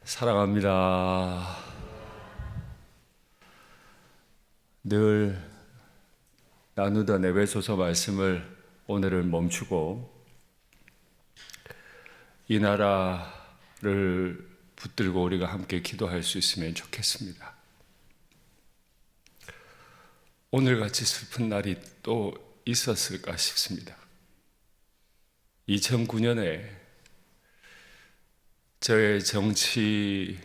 사랑합니다. 늘 나누던 에베소서 말씀을 오늘은 멈추고 이 나라를 붙들고 우리가 함께 기도할 수 있으면 좋겠습니다. 오늘같이 슬픈 날이 또 있었을까 싶습니다. 2009년에 저의 정치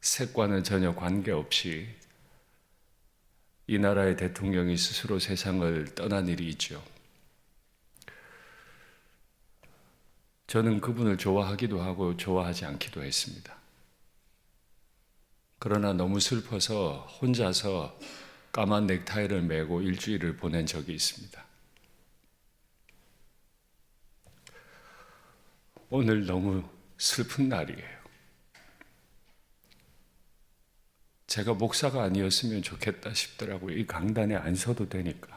색과는 전혀 관계없이 이 나라의 대통령이 스스로 세상을 떠난 일이 있죠. 저는 그분을 좋아하기도 하고 좋아하지 않기도 했습니다. 그러나 너무 슬퍼서 혼자서 까만 넥타이를 메고 일주일을 보낸 적이 있습니다. 오늘 너무 슬픈 날이에요. 제가 목사가 아니었으면 좋겠다 싶더라고요. 이 강단에 안 서도 되니까.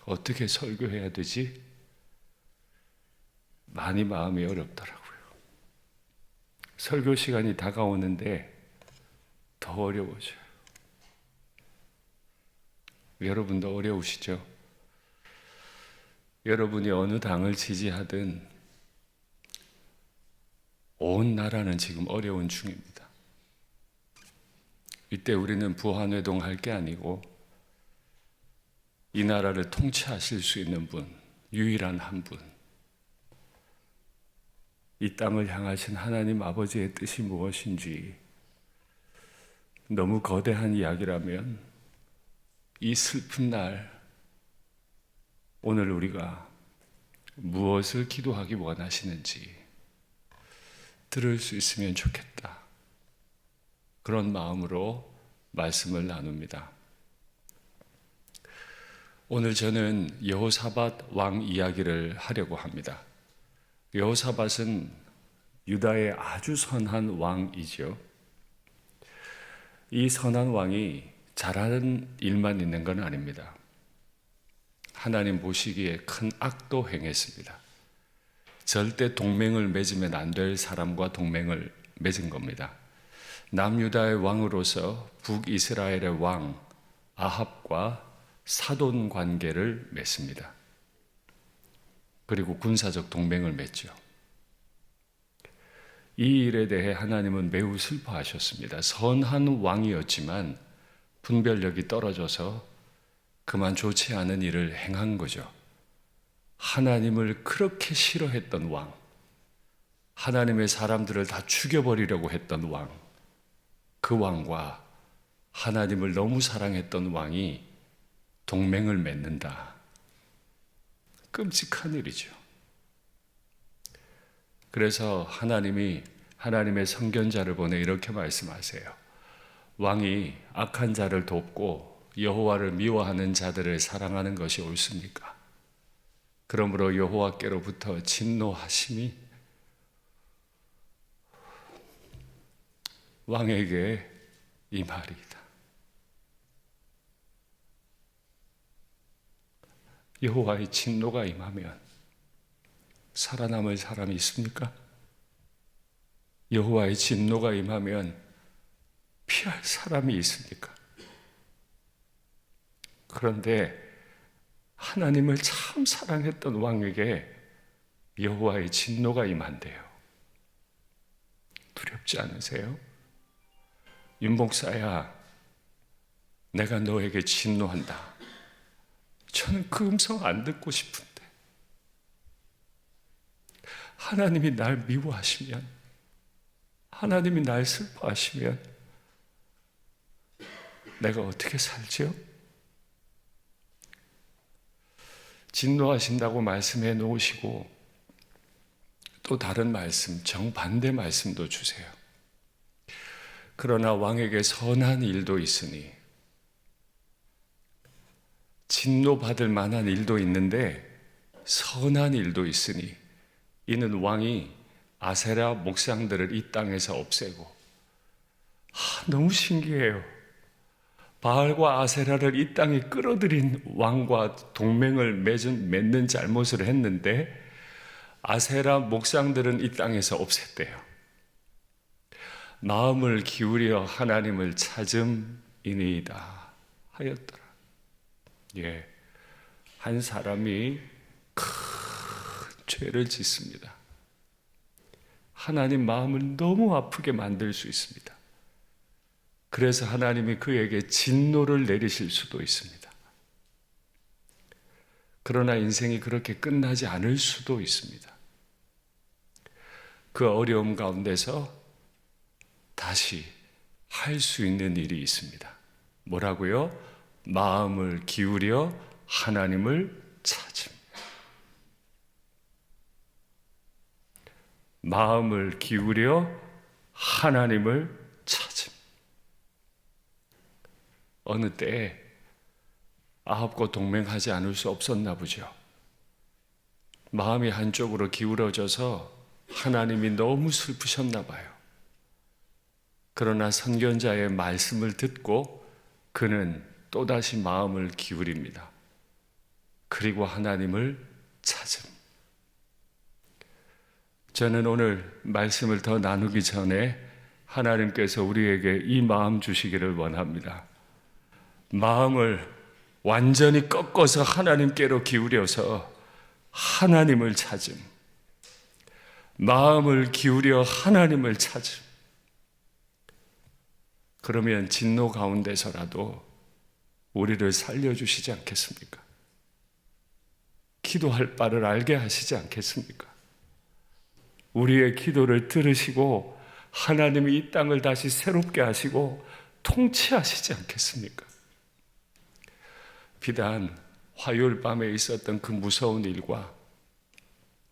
어떻게 설교해야 되지? 많이 마음이 어렵더라고요. 설교 시간이 다가오는데 더 어려워져요. 여러분도 어려우시죠? 여러분이 어느 당을 지지하든 온 나라는 지금 어려운 중입니다. 이때 우리는 부안회동할 게 아니고 이 나라를 통치하실 수 있는 분, 유일한 한 분, 이 땅을 향하신 하나님 아버지의 뜻이 무엇인지 너무 거대한 이야기라면 이 슬픈 날 오늘 우리가 무엇을 기도하기 원하시는지 들을 수 있으면 좋겠다. 그런 마음으로 말씀을 나눕니다. 오늘 저는 여호사밧 왕 이야기를 하려고 합니다. 여호사밧은 유다의 아주 선한 왕이죠. 이 선한 왕이 잘하는 일만 있는 건 아닙니다. 하나님 보시기에 큰 악도 행했습니다. 절대 동맹을 맺으면 안 될 사람과 동맹을 맺은 겁니다. 남유다의 왕으로서 북이스라엘의 왕 아합과 사돈 관계를 맺습니다. 그리고 군사적 동맹을 맺죠. 이 일에 대해 하나님은 매우 슬퍼하셨습니다. 선한 왕이었지만 분별력이 떨어져서 그만 좋지 않은 일을 행한 거죠. 하나님을 그렇게 싫어했던 왕, 하나님의 사람들을 다 죽여버리려고 했던 왕, 그 왕과 하나님을 너무 사랑했던 왕이 동맹을 맺는다. 끔찍한 일이죠. 그래서 하나님이 하나님의 선견자를 보내 이렇게 말씀하세요. 왕이 악한 자를 돕고 여호와를 미워하는 자들을 사랑하는 것이 옳습니까? 그러므로 여호와께로부터 진노하심이 왕에게 임하리이다. 여호와의 진노가 임하면 살아남을 사람이 있습니까? 여호와의 진노가 임하면 피할 사람이 있습니까? 그런데 하나님을 참 사랑했던 왕에게 여호와의 진노가 임한대요. 두렵지 않으세요? 윤목사야, 내가 너에게 진노한다. 저는 그 음성 안 듣고 싶은데 하나님이 날 미워하시면, 하나님이 날 슬퍼하시면 내가 어떻게 살지요? 진노하신다고 말씀해 놓으시고 또 다른 말씀, 정반대 말씀도 주세요. 그러나 왕에게 선한 일도 있으니, 진노받을 만한 일도 있는데 선한 일도 있으니, 이는 왕이 아세라 목상들을 이 땅에서 없애고, 너무 신기해요. 바알과 아세라를 이 땅에 끌어들인 왕과 동맹을 맺는 잘못을 했는데 아세라 목상들은 이 땅에서 없앴대요. 마음을 기울여 하나님을 찾음이니이다 하였더라. 예, 한 사람이 큰 죄를 짓습니다. 하나님 마음을 너무 아프게 만들 수 있습니다. 그래서 하나님이 그에게 진노를 내리실 수도 있습니다. 그러나 인생이 그렇게 끝나지 않을 수도 있습니다. 그 어려움 가운데서 다시 할 수 있는 일이 있습니다. 뭐라고요? 마음을 기울여 하나님을 찾음. 마음을 기울여 하나님을 찾음. 어느 때에 아합과 동맹하지 않을 수 없었나 보죠. 마음이 한쪽으로 기울어져서 하나님이 너무 슬프셨나 봐요. 그러나 선견자의 말씀을 듣고 그는 또다시 마음을 기울입니다. 그리고 하나님을 찾음. 저는 오늘 말씀을 더 나누기 전에 하나님께서 우리에게 이 마음 주시기를 원합니다. 마음을 완전히 꺾어서 하나님께로 기울여서 하나님을 찾음. 마음을 기울여 하나님을 찾음. 그러면 진노 가운데서라도 우리를 살려주시지 않겠습니까? 기도할 바를 알게 하시지 않겠습니까? 우리의 기도를 들으시고 하나님이 이 땅을 다시 새롭게 하시고 통치하시지 않겠습니까? 비단 화요일 밤에 있었던 그 무서운 일과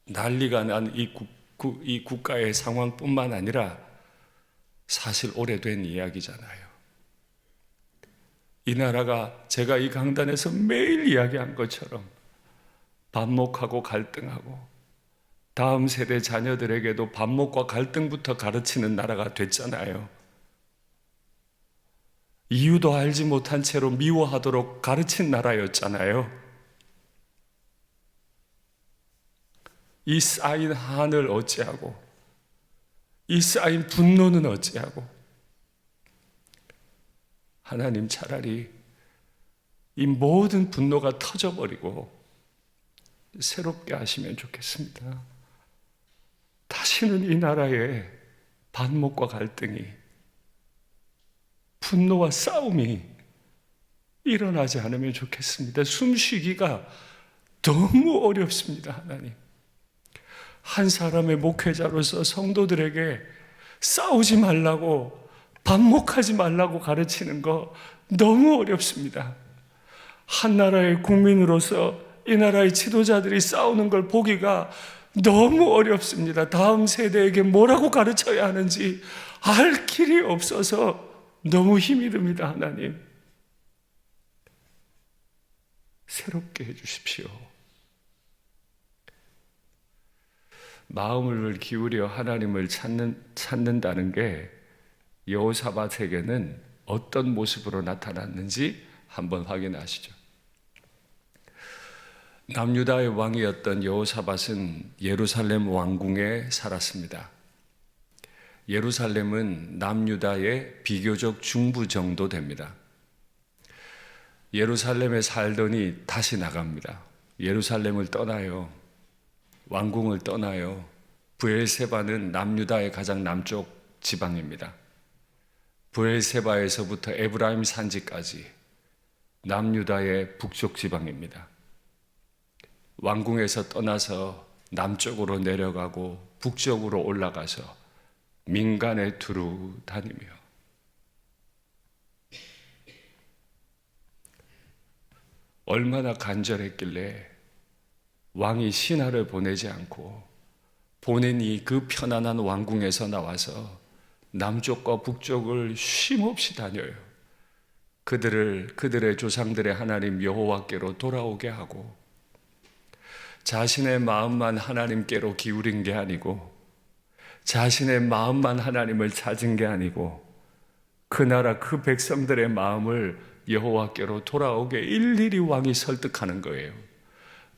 난리가 난 이 국가의 상황뿐만 아니라 사실 오래된 이야기잖아요. 이 나라가 제가 이 강단에서 매일 이야기한 것처럼 반목하고 갈등하고 다음 세대 자녀들에게도 반목과 갈등부터 가르치는 나라가 됐잖아요. 이유도 알지 못한 채로 미워하도록 가르친 나라였잖아요. 이 쌓인 한을 어찌하고 이 쌓인 분노는 어찌하고 하나님 차라리 이 모든 분노가 터져버리고 새롭게 하시면 좋겠습니다. 다시는 이 나라에 반목과 갈등이 분노와 싸움이 일어나지 않으면 좋겠습니다. 숨쉬기가 너무 어렵습니다. 하나님, 한 사람의 목회자로서 성도들에게 싸우지 말라고, 반목하지 말라고 가르치는 거 너무 어렵습니다. 한 나라의 국민으로서 이 나라의 지도자들이 싸우는 걸 보기가 너무 어렵습니다. 다음 세대에게 뭐라고 가르쳐야 하는지 알 길이 없어서 너무 힘이 듭니다. 하나님, 새롭게 해주십시오. 마음을 기울여 하나님을 찾는다는 게 여호사밧에게는 어떤 모습으로 나타났는지 한번 확인하시죠. 남유다의 왕이었던 여호사밧은 예루살렘 왕궁에 살았습니다. 예루살렘은 남유다의 비교적 중부 정도 됩니다. 예루살렘에 살더니 다시 나갑니다. 예루살렘을 떠나요. 왕궁을 떠나요. 브엘세바는 남유다의 가장 남쪽 지방입니다. 브엘세바에서부터 에브라임 산지까지 남유다의 북쪽 지방입니다. 왕궁에서 떠나서 남쪽으로 내려가고 북쪽으로 올라가서 민간에 두루 다니며 얼마나 간절했길래 왕이 신하를 보내지 않고 본인이 그 편안한 왕궁에서 나와서 남쪽과 북쪽을 쉼없이 다녀요. 그들의 조상들의 하나님 여호와께로 돌아오게 하고 자신의 마음만 하나님께로 기울인 게 아니고 자신의 마음만 하나님을 찾은 게 아니고 그 나라 그 백성들의 마음을 여호와께로 돌아오게 일일이 왕이 설득하는 거예요.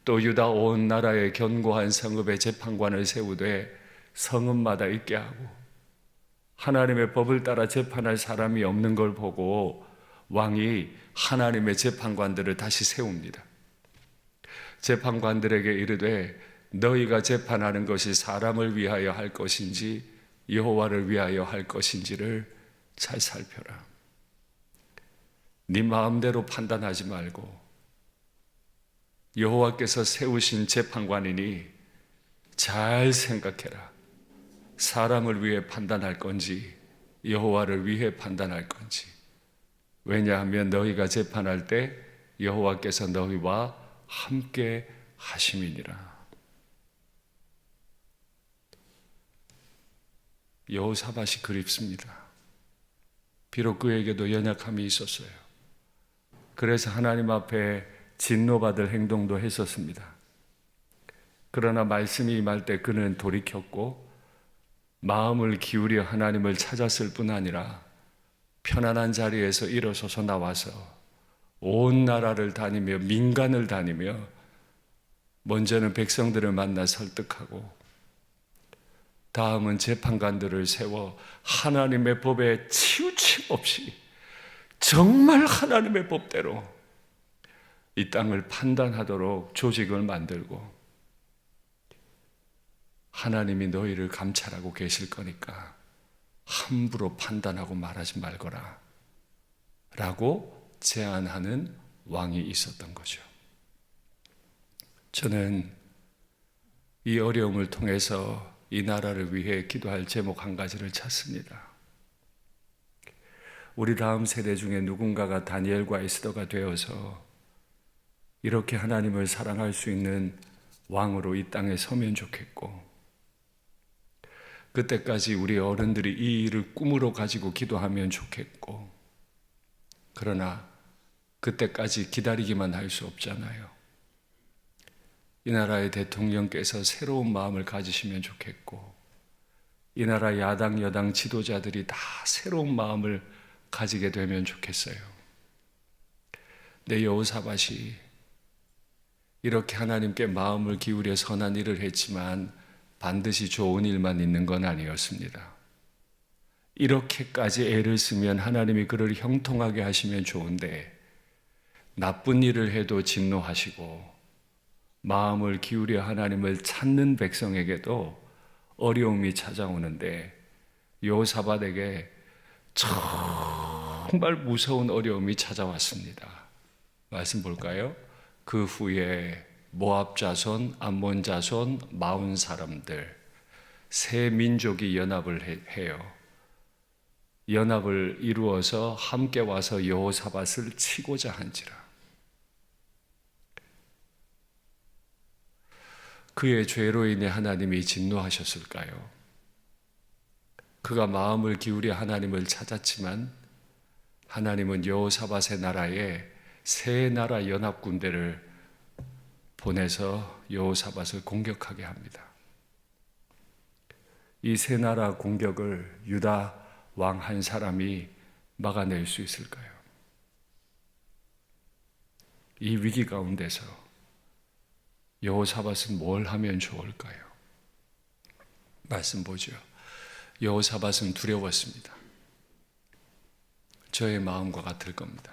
또 유다 온 나라의 견고한 성읍에 재판관을 세우되 성읍마다 있게 하고 하나님의 법을 따라 재판할 사람이 없는 걸 보고 왕이 하나님의 재판관들을 다시 세웁니다. 재판관들에게 이르되 너희가 재판하는 것이 사람을 위하여 할 것인지 여호와를 위하여 할 것인지를 잘 살펴라. 네 마음대로 판단하지 말고 여호와께서 세우신 재판관이니 잘 생각해라. 사람을 위해 판단할 건지 여호와를 위해 판단할 건지. 왜냐하면 너희가 재판할 때 여호와께서 너희와 함께 하심이니라. 여호사밧이 그립습니다. 비록 그에게도 연약함이 있었어요. 그래서 하나님 앞에 진노받을 행동도 했었습니다. 그러나 말씀이 임할 때 그는 돌이켰고 마음을 기울여 하나님을 찾았을 뿐 아니라 편안한 자리에서 일어서서 나와서 온 나라를 다니며 민간을 다니며 먼저는 백성들을 만나 설득하고 다음은 재판관들을 세워 하나님의 법에 치우침 없이 정말 하나님의 법대로 이 땅을 판단하도록 조직을 만들고 하나님이 너희를 감찰하고 계실 거니까 함부로 판단하고 말하지 말거라 라고 제안하는 왕이 있었던 거죠. 저는 이 어려움을 통해서 이 나라를 위해 기도할 제목 한 가지를 찾습니다. 우리 다음 세대 중에 누군가가 다니엘과 에스더가 되어서 이렇게 하나님을 사랑할 수 있는 왕으로 이 땅에 서면 좋겠고 그때까지 우리 어른들이 이 일을 꿈으로 가지고 기도하면 좋겠고 그러나 그때까지 기다리기만 할 수 없잖아요. 이 나라의 대통령께서 새로운 마음을 가지시면 좋겠고 이 나라 야당 여당 지도자들이 다 새로운 마음을 가지게 되면 좋겠어요. 근데 여호사밧이 이렇게 하나님께 마음을 기울여 선한 일을 했지만 반드시 좋은 일만 있는 건 아니었습니다. 이렇게까지 애를 쓰면 하나님이 그를 형통하게 하시면 좋은데 나쁜 일을 해도 진노하시고 마음을 기울여 하나님을 찾는 백성에게도 어려움이 찾아오는데 여호사밧에게 정말 무서운 어려움이 찾아왔습니다. 말씀 볼까요? 그 후에 모압 자손, 암몬 자손 40사람들 세 민족이 연합을 해요. 연합을 이루어서 함께 와서 여호사밧을 치고자 한지라. 그의 죄로 인해 하나님이 진노하셨을까요? 그가 마음을 기울여 하나님을 찾았지만 하나님은 여호사밧의 나라에 세 나라 연합 군대를 보내서 여호사밧을 공격하게 합니다. 이 세 나라 공격을 유다 왕 한 사람이 막아낼 수 있을까요? 이 위기 가운데서 여호사밧은 뭘 하면 좋을까요? 말씀 보죠. 여호사밧은 두려웠습니다. 저의 마음과 같을 겁니다.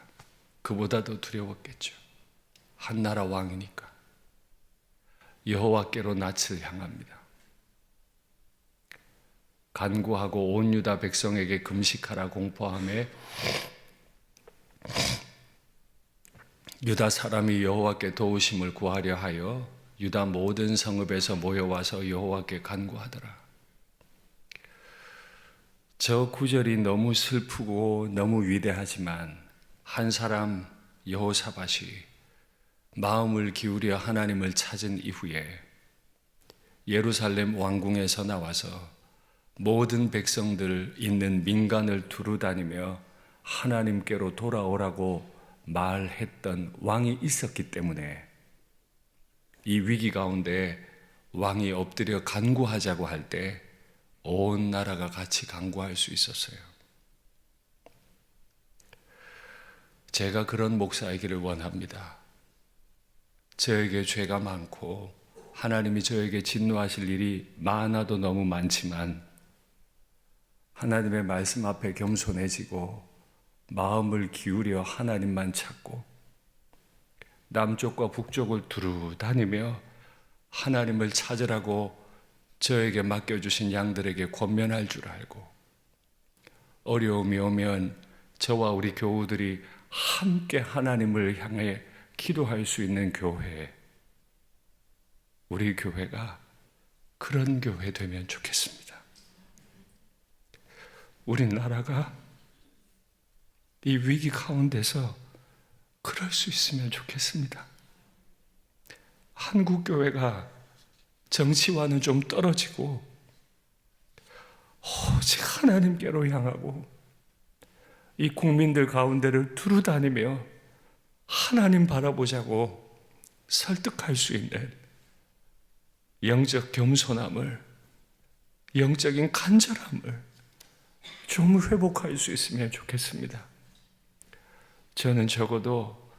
그보다도 두려웠겠죠. 한 나라 왕이니까. 여호와께로 낯을 향합니다. 간구하고 온 유다 백성에게 금식하라 공포함에 유다 사람이 여호와께 도우심을 구하려 하여 유다 모든 성읍에서 모여와서 여호와께 간구하더라. 저 구절이 너무 슬프고 너무 위대하지만 한 사람 여호사밧이 마음을 기울여 하나님을 찾은 이후에 예루살렘 왕궁에서 나와서 모든 백성들 있는 민간을 두루다니며 하나님께로 돌아오라고 말했던 왕이 있었기 때문에 이 위기 가운데 왕이 엎드려 간구하자고 할 때 온 나라가 같이 간구할 수 있었어요. 제가 그런 목사이기를 원합니다. 저에게 죄가 많고 하나님이 저에게 진노하실 일이 많아도 너무 많지만 하나님의 말씀 앞에 겸손해지고 마음을 기울여 하나님만 찾고 남쪽과 북쪽을 두루 다니며 하나님을 찾으라고 저에게 맡겨주신 양들에게 권면할 줄 알고 어려움이 오면 저와 우리 교우들이 함께 하나님을 향해 기도할 수 있는 교회, 우리 교회가 그런 교회 되면 좋겠습니다. 우리나라가 이 위기 가운데서 그럴 수 있으면 좋겠습니다. 한국 교회가 정치와는 좀 떨어지고 오직 하나님께로 향하고 이 국민들 가운데를 두루 다니며 하나님 바라보자고 설득할 수 있는 영적 겸손함을, 영적인 간절함을 좀 회복할 수 있으면 좋겠습니다. 저는 적어도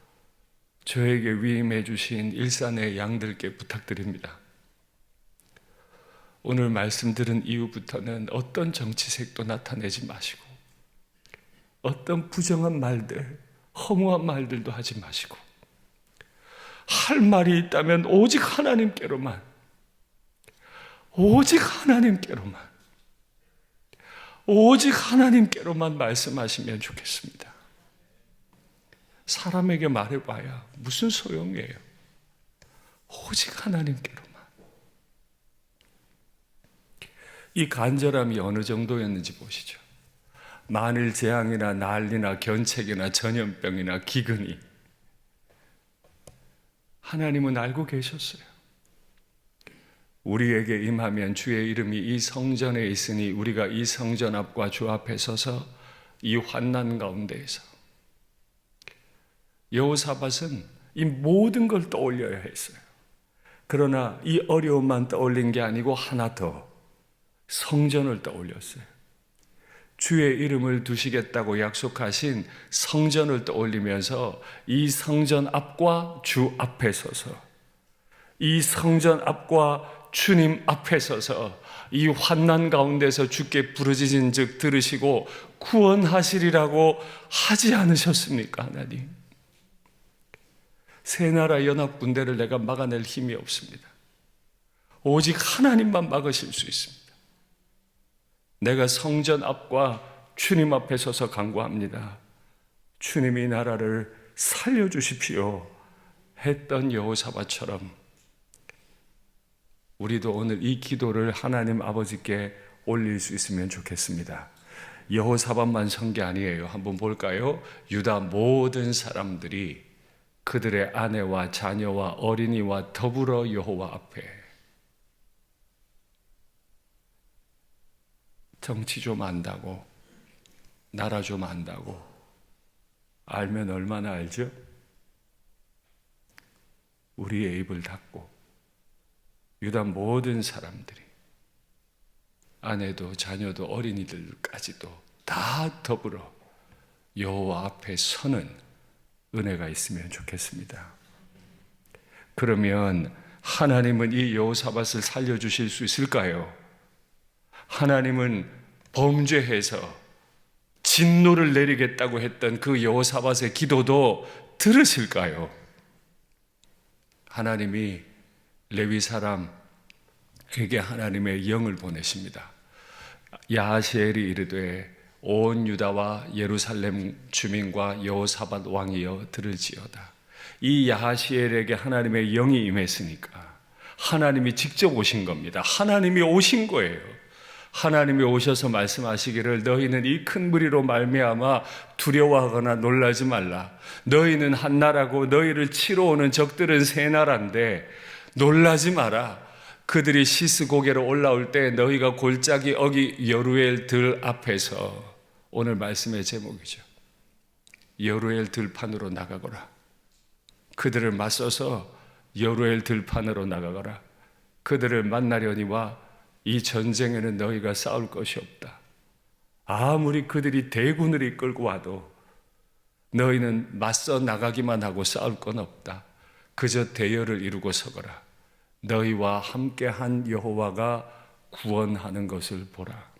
저에게 위임해 주신 일산의 양들께 부탁드립니다. 오늘 말씀 들은 이후부터는 어떤 정치색도 나타내지 마시고 어떤 부정한 말들, 허무한 말들도 하지 마시고 할 말이 있다면 오직 하나님께로만, 오직 하나님께로만, 오직 하나님께로만 말씀하시면 좋겠습니다. 사람에게 말해봐야 무슨 소용이에요? 오직 하나님께로만. 이 간절함이 어느 정도였는지 보시죠. 만일 재앙이나 난리나 견책이나 전염병이나 기근이 하나님은 알고 계셨어요. 우리에게 임하면 주의 이름이 이 성전에 있으니 우리가 이 성전 앞과 주 앞에 서서 이 환난 가운데에서 여호사밧은 이 모든 걸 떠올려야 했어요. 그러나 이 어려움만 떠올린 게 아니고 하나 더 성전을 떠올렸어요. 주의 이름을 두시겠다고 약속하신 성전을 떠올리면서 이 성전 앞과 주 앞에 서서 이 성전 앞과 주님 앞에 서서 이 환난 가운데서 주께 부르짖은 즉 들으시고 구원하시리라고 하지 않으셨습니까? 하나님, 세 나라 연합 군대를 내가 막아낼 힘이 없습니다. 오직 하나님만 막으실 수 있습니다. 내가 성전 앞과 주님 앞에 서서 간구합니다. 주님이 나라를 살려주십시오 했던 여호사밧처럼 우리도 오늘 이 기도를 하나님 아버지께 올릴 수 있으면 좋겠습니다. 여호사밧만 선 게 아니에요. 한번 볼까요? 유다 모든 사람들이 그들의 아내와 자녀와 어린이와 더불어 여호와 앞에 정치 좀 안다고, 나라 좀 안다고 알면 얼마나 알죠? 우리의 입을 닫고 유다 모든 사람들이 아내도 자녀도 어린이들까지도 다 더불어 여호와 앞에 서는 은혜가 있으면 좋겠습니다. 그러면 하나님은 이 여호사밧을 살려주실 수 있을까요? 하나님은 범죄해서 진노를 내리겠다고 했던 그 여호사밧의 기도도 들으실까요? 하나님이 레위 사람에게 하나님의 영을 보내십니다. 야하시엘이 이르되 온 유다와 예루살렘 주민과 여호사밧 왕이여 들을지어다. 이 야하시엘에게 하나님의 영이 임했으니까 하나님이 직접 오신 겁니다. 하나님이 오신 거예요. 하나님이 오셔서 말씀하시기를 너희는 이 큰 무리로 말미암아 두려워하거나 놀라지 말라. 너희는 한 나라고 너희를 치러 오는 적들은 세 나라인데 놀라지 마라. 그들이 시스고개로 올라올 때 너희가 골짜기 어기 여루엘 들 앞에서, 오늘 말씀의 제목이죠, 여루엘 들판으로 나가거라. 그들을 맞서서 여루엘 들판으로 나가거라. 그들을 만나려니와 이 전쟁에는 너희가 싸울 것이 없다. 아무리 그들이 대군을 이끌고 와도 너희는 맞서 나가기만 하고 싸울 건 없다. 그저 대열을 이루고 서거라. 너희와 함께한 여호와가 구원하는 것을 보라.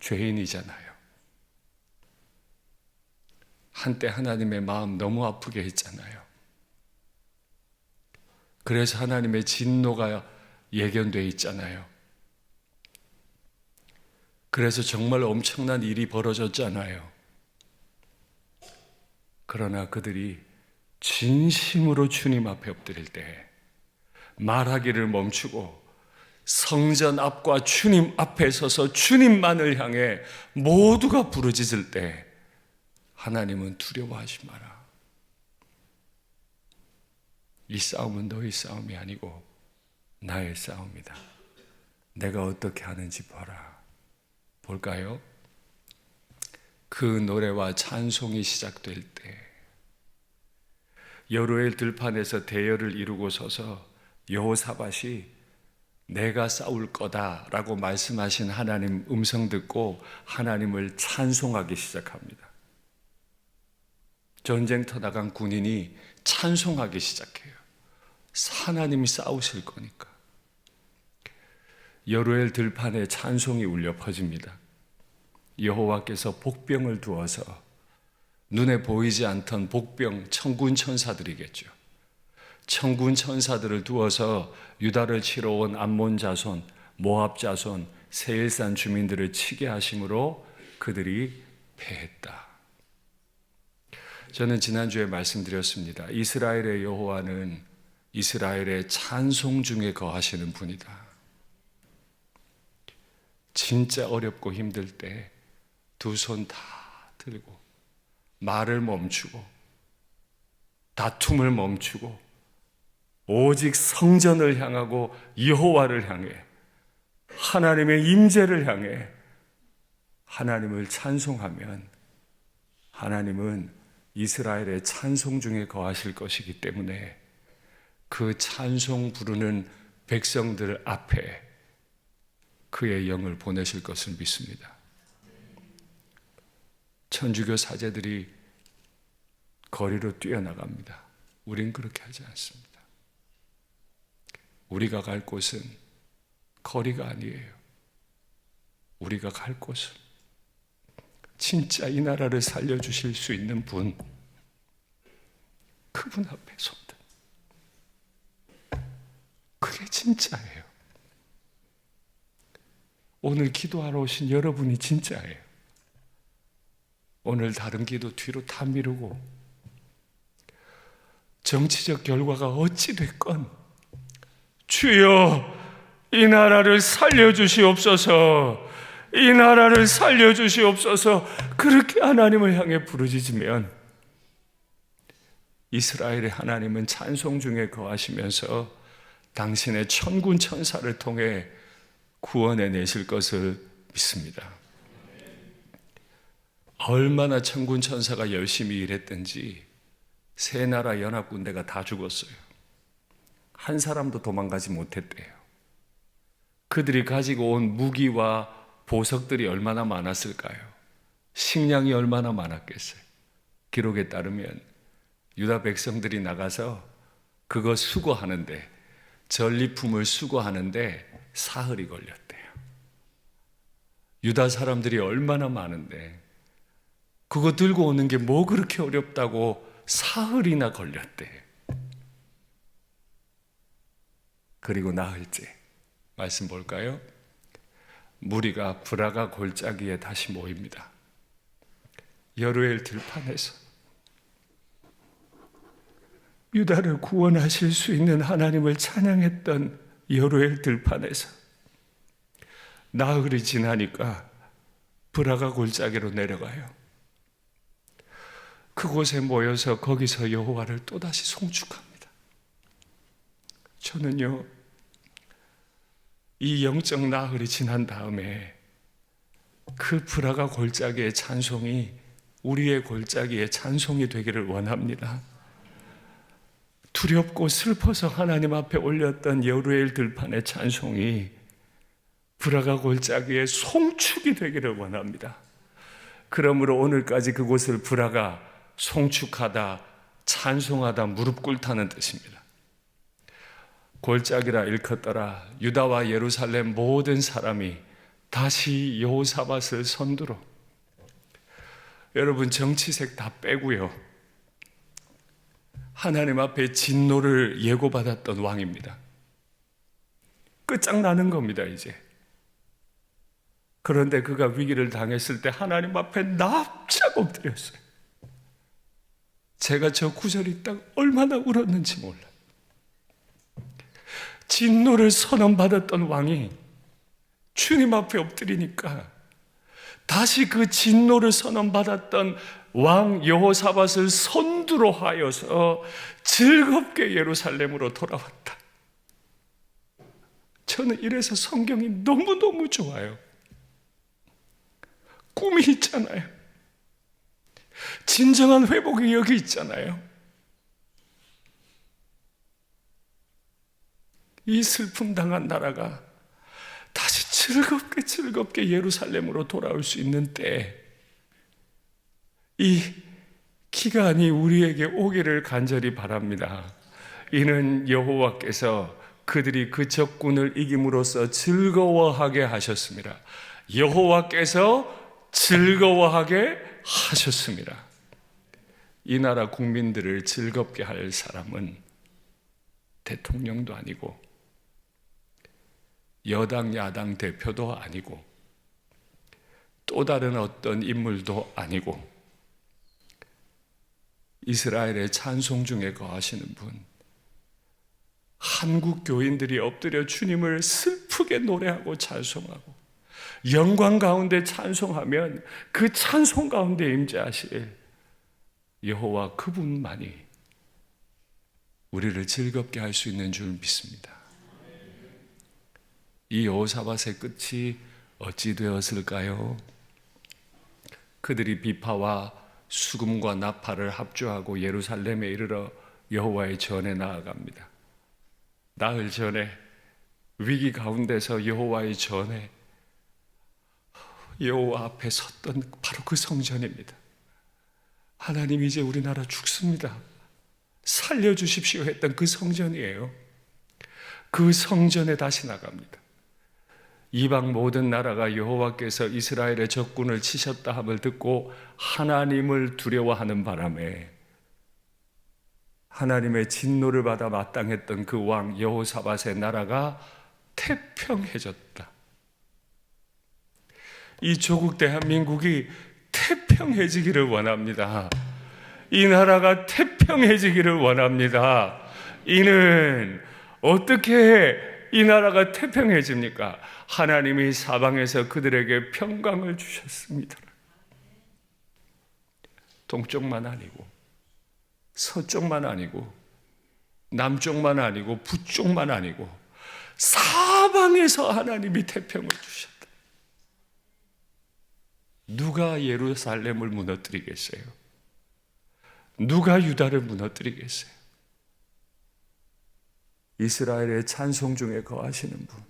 죄인이잖아요. 한때 하나님의 마음 너무 아프게 했잖아요. 그래서 하나님의 진노가 예견되어 있잖아요. 그래서 정말 엄청난 일이 벌어졌잖아요. 그러나 그들이 진심으로 주님 앞에 엎드릴 때 말하기를 멈추고 성전 앞과 주님 앞에 서서 주님만을 향해 모두가 부르짖을 때 하나님은 두려워하지 마라. 이 싸움은 너희 싸움이 아니고 나의 싸움이다. 내가 어떻게 하는지 보라. 볼까요? 그 노래와 찬송이 시작될 때 여로엘 들판에서 대열을 이루고 서서 여호사밧이 내가 싸울 거다라고 말씀하신 하나님 음성 듣고 하나님을 찬송하기 시작합니다. 전쟁터 나간 군인이 찬송하기 시작해요. 하나님이 싸우실 거니까. 여로엘 들판에 찬송이 울려 퍼집니다. 여호와께서 복병을 두어서 눈에 보이지 않던 복병 천군 천사들이겠죠. 천군 천사들을 두어서 유다를 치러 온 암몬 자손, 모압 자손, 세일산 주민들을 치게 하심으로 그들이 패했다. 저는 지난주에 말씀드렸습니다. 이스라엘의 여호와는 이스라엘의 찬송 중에 거하시는 분이다. 진짜 어렵고 힘들 때 두 손 다 들고 말을 멈추고 다툼을 멈추고 오직 성전을 향하고 여호와를 향해 하나님의 임재를 향해 하나님을 찬송하면 하나님은 이스라엘의 찬송 중에 거하실 것이기 때문에 그 찬송 부르는 백성들 앞에 그의 영을 보내실 것을 믿습니다. 천주교 사제들이 거리로 뛰어나갑니다. 우린 그렇게 하지 않습니다. 우리가 갈 곳은 거리가 아니에요. 우리가 갈 곳은 진짜 이 나라를 살려주실 수 있는 분, 그분 앞에 손들. 그게 진짜예요. 오늘 기도하러 오신 여러분이 진짜예요. 오늘 다른 기도 뒤로 다 미루고 정치적 결과가 어찌 됐건 주여 이 나라를 살려주시옵소서, 이 나라를 살려주시옵소서, 그렇게 하나님을 향해 부르짖으면 이스라엘의 하나님은 찬송 중에 거하시면서 당신의 천군 천사를 통해 구원해 내실 것을 믿습니다. 얼마나 천군 천사가 열심히 일했든지 세 나라 연합군대가 다 죽었어요. 한 사람도 도망가지 못했대요. 그들이 가지고 온 무기와 보석들이 얼마나 많았을까요? 식량이 얼마나 많았겠어요? 기록에 따르면 유다 백성들이 나가서 그거 수거하는데, 전리품을 수거하는데 사흘이 걸렸대요. 유다 사람들이 얼마나 많은데 그거 들고 오는 게 뭐 그렇게 어렵다고 사흘이나 걸렸대. 그리고 나흘째 말씀 볼까요? 무리가 브라가 골짜기에 다시 모입니다. 여로엘 들판에서 유다를 구원하실 수 있는 하나님을 찬양했던 여로엘 들판에서 나흘이 지나니까 브라가 골짜기로 내려가요. 그곳에 모여서 거기서 여호와를 또다시 송축합니다. 저는요, 이 영적 나흘이 지난 다음에 그 브라가 골짜기의 찬송이 우리의 골짜기의 찬송이 되기를 원합니다. 두렵고 슬퍼서 하나님 앞에 올렸던 여로엘 들판의 찬송이 브라가 골짜기의 송축이 되기를 원합니다. 그러므로 오늘까지 그곳을 브라가 송축하다, 찬송하다 무릎 꿇다는 뜻입니다. 골짜기라 일컫더라. 유다와 예루살렘 모든 사람이 다시 여호사밧을 선두로. 여러분, 정치색 다 빼고요, 하나님 앞에 진노를 예고받았던 왕입니다. 끝장나는 겁니다, 이제. 그런데 그가 위기를 당했을 때 하나님 앞에 납작 엎드렸어요. 제가 저 구절이 딱 얼마나 울었는지 몰라요. 진노를 선언받았던 왕이 주님 앞에 엎드리니까 다시 그 진노를 선언받았던 왕 여호사밧을 선두로 하여서 즐겁게 예루살렘으로 돌아왔다. 저는 이래서 성경이 너무너무 좋아요. 꿈이 있잖아요. 진정한 회복이 여기 있잖아요. 이 슬픔 당한 나라가 다시 즐겁게 예루살렘으로 돌아올 수 있는 때에 이 기간이 우리에게 오기를 간절히 바랍니다. 이는 여호와께서 그들이 그 적군을 이김으로써 즐거워하게 하셨습니다. 여호와께서 즐거워하게 하셨습니다. 이 나라 국민들을 즐겁게 할 사람은 대통령도 아니고 여당 야당 대표도 아니고 또 다른 어떤 인물도 아니고 이스라엘의 찬송 중에 거하시는 분, 한국 교인들이 엎드려 주님을 슬프게 노래하고 찬송하고 영광 가운데 찬송하면 그 찬송 가운데 임재하실 여호와 그분만이 우리를 즐겁게 할 수 있는 줄 믿습니다. 이 여호사밧의 끝이 어찌 되었을까요? 그들이 비파와 수금과 나팔을 합주하고 예루살렘에 이르러 여호와의 전에 나아갑니다. 나흘 전에 위기 가운데서 여호와의 전에 여호와 앞에 섰던 바로 그 성전입니다. 하나님, 이제 우리나라 죽습니다. 살려주십시오 했던 그 성전이에요. 그 성전에 다시 나갑니다. 이방 모든 나라가 여호와께서 이스라엘의 적군을 치셨다 함을 듣고 하나님을 두려워하는 바람에 하나님의 진노를 받아 마땅했던 그 왕 여호사밧의 나라가 태평해졌다. 이 조국 대한민국이 태평해지기를 원합니다. 이 나라가 태평해지기를 원합니다. 이는 어떻게 이 나라가 태평해집니까? 하나님이 사방에서 그들에게 평강을 주셨습니다. 동쪽만 아니고 서쪽만 아니고 남쪽만 아니고 북쪽만 아니고 사방에서 하나님이 태평을 주셨다. 누가 예루살렘을 무너뜨리겠어요? 누가 유다를 무너뜨리겠어요? 이스라엘의 찬송 중에 거하시는 분,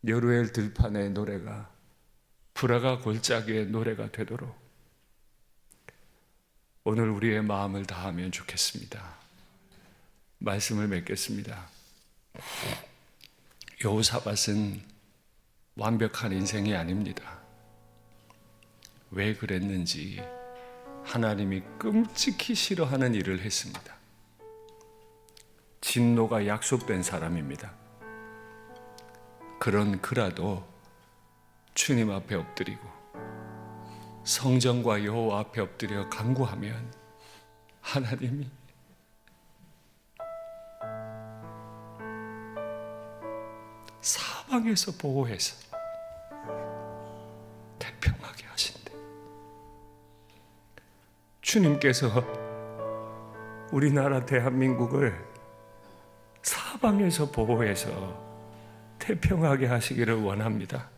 여루엘 들판의 노래가 브라가 골짜기의 노래가 되도록 오늘 우리의 마음을 다하면 좋겠습니다. 말씀을 맺겠습니다. 여호사밧은 완벽한 인생이 아닙니다. 왜 그랬는지 하나님이 끔찍히 싫어하는 일을 했습니다. 진노가 약속된 사람입니다. 그런 그라도 주님 앞에 엎드리고 성전과 여호와 앞에 엎드려 간구하면 하나님이 사방에서 보호해서 태평하게 하신대. 주님께서 우리나라 대한민국을 사방에서 보호해서 태평하게 하시기를 원합니다.